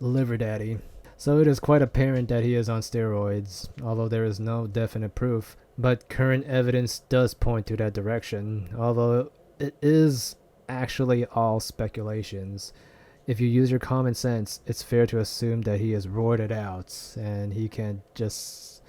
liver daddy. So it is quite apparent that he is on steroids, although there is no definite proof. But current evidence does point to that direction, although it is actually all speculations. If you use your common sense, it's fair to assume that he is roided out and he can just.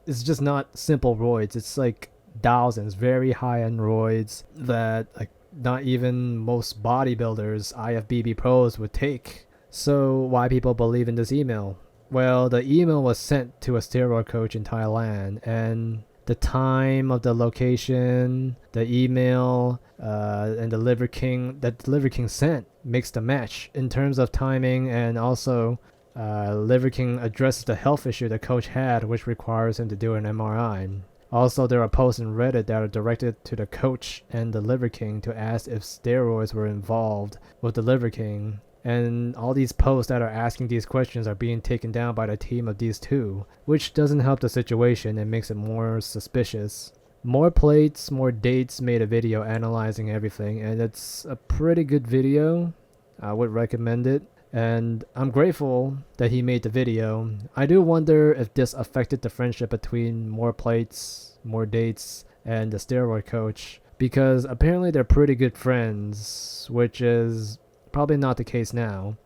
It's just not simple roids, it's like thousands, very high end roids that like not even most bodybuilders, IFBB pros would take. So why people believe in this email? Well, the email was sent to a steroid coach in Thailand, and the time of the location, the email, and the Liver King that the Liver King sent makes the match in terms of timing, and also Liver King addresses the health issue the coach had, which requires him to do an MRI. Also, there are posts in Reddit that are directed to the coach and the Liver King to ask if steroids were involved with the Liver King. And all these posts that are asking these questions are being taken down by the team of these two, which doesn't help the situation and makes it more suspicious. More Plates, More Dates made a video analyzing everything, and it's a pretty good video. I would recommend it, and I'm grateful that he made the video. I do wonder if this affected the friendship between More Plates, More Dates, and the steroid coach, because apparently they're pretty good friends, which is probably not the case now.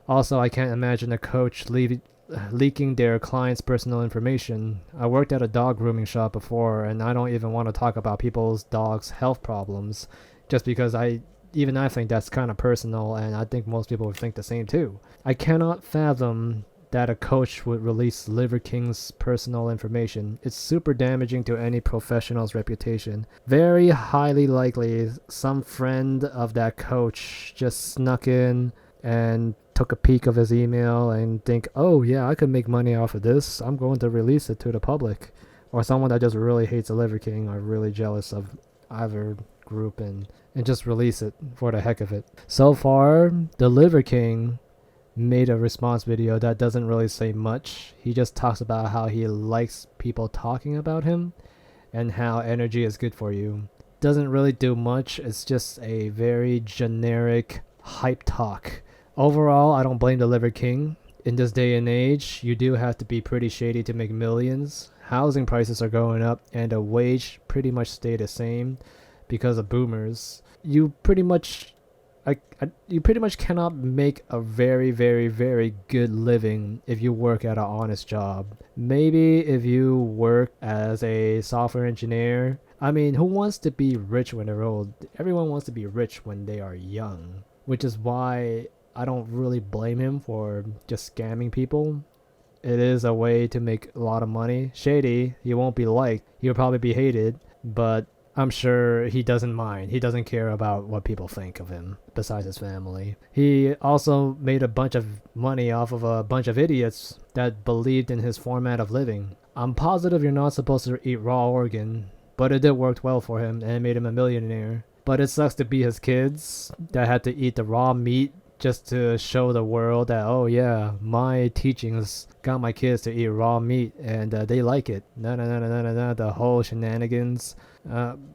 Also, I can't imagine a coach leaking their clients' personal information. I worked at a dog grooming shop before, and I don't even want to talk about people's dogs' health problems, just because I think that's kind of personal, and I think most people would think the same too. I cannot fathom that a coach would release Liver King's personal information. It's super damaging to any professional's reputation. Very highly likely some friend of that coach just snuck in and took a peek of his email and think, oh yeah, I could make money off of this, I'm going to release it to the public. Or someone that just really hates the Liver King or really jealous of either group and just release it for the heck of it. So far, the Liver King made a response video that doesn't really say much. He just talks about how he likes people talking about him and how energy is good for you. Doesn't really do much. It's just a very generic hype talk. Overall, I don't blame the Liver King. In this day and age, you do have to be pretty shady to make millions. Housing prices are going up and the wage pretty much stay the same because of boomers. You pretty much cannot make a very, very, very good living if you work at an honest job. Maybe if you work as a software engineer. I mean, who wants to be rich when they're old? Everyone wants to be rich when they are young, which is why I don't really blame him for just scamming people. It is a way to make a lot of money. Shady, he won't be liked. He'll probably be hated, but I'm sure he doesn't mind. He doesn't care about what people think of him, besides his family. He also made a bunch of money off of a bunch of idiots that believed in his format of living. I'm positive you're not supposed to eat raw organ, but it did work well for him and it made him a millionaire. But it sucks to be his kids that had to eat the raw meat just to show the world that, oh yeah, my teachings got my kids to eat raw meat and they like it. No, the whole shenanigans.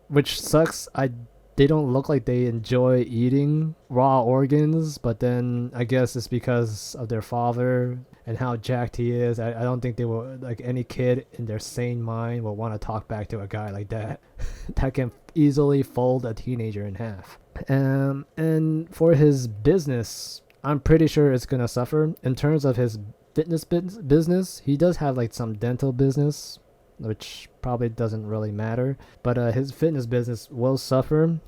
Which sucks. They don't look like they enjoy eating raw organs, but then I guess it's because of their father and how jacked he is. I don't think they will, like any kid in their sane mind will want to talk back to a guy like that that can easily fold a teenager in half. And for his business, I'm pretty sure it's gonna suffer. In terms of his fitness business, he does have like some dental business, which probably doesn't really matter, but his fitness business will suffer.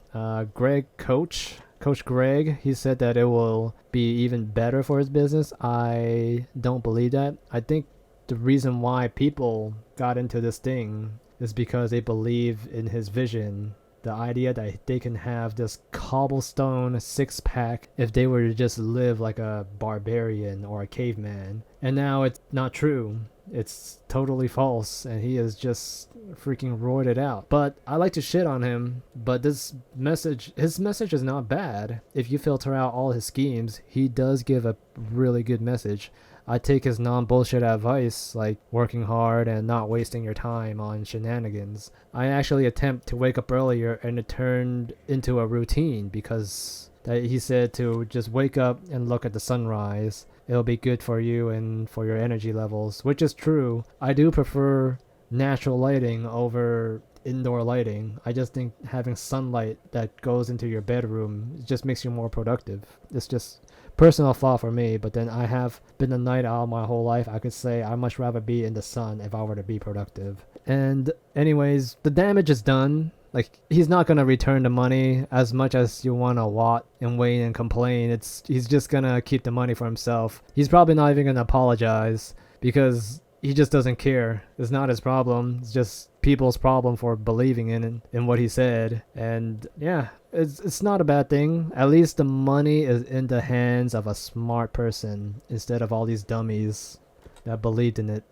Coach Greg, he said that it will be even better for his business. I don't believe that. I think the reason why people got into this thing is because they believe in his vision. The idea that they can have this cobblestone six-pack if they were to just live like a barbarian or a caveman. And now it's not true. It's totally false, and he is just freaking roided out. But I like to shit on him, but his message is not bad. If you filter out all his schemes, he does give a really good message. I take his non-bullshit advice, like working hard and not wasting your time on shenanigans. I actually attempt to wake up earlier, and it turned into a routine because he said to just wake up and look at the sunrise it'll be good for you and for your energy levels, which is true. I do prefer natural lighting over indoor lighting. I just think having sunlight that goes into your bedroom just makes you more productive. It's just personal thought for me, but then I have been a night owl my whole life. I could say I'd much rather be in the sun if I were to be productive. And anyways, the damage is done. Like, he's not gonna return the money. As much as you wanna lot and wait and complain, he's just gonna keep the money for himself. He's probably not even gonna apologize because he just doesn't care. It's not his problem. It's just people's problem for believing in what he said. And yeah, it's not a bad thing. At least the money is in the hands of a smart person instead of all these dummies that believed in it.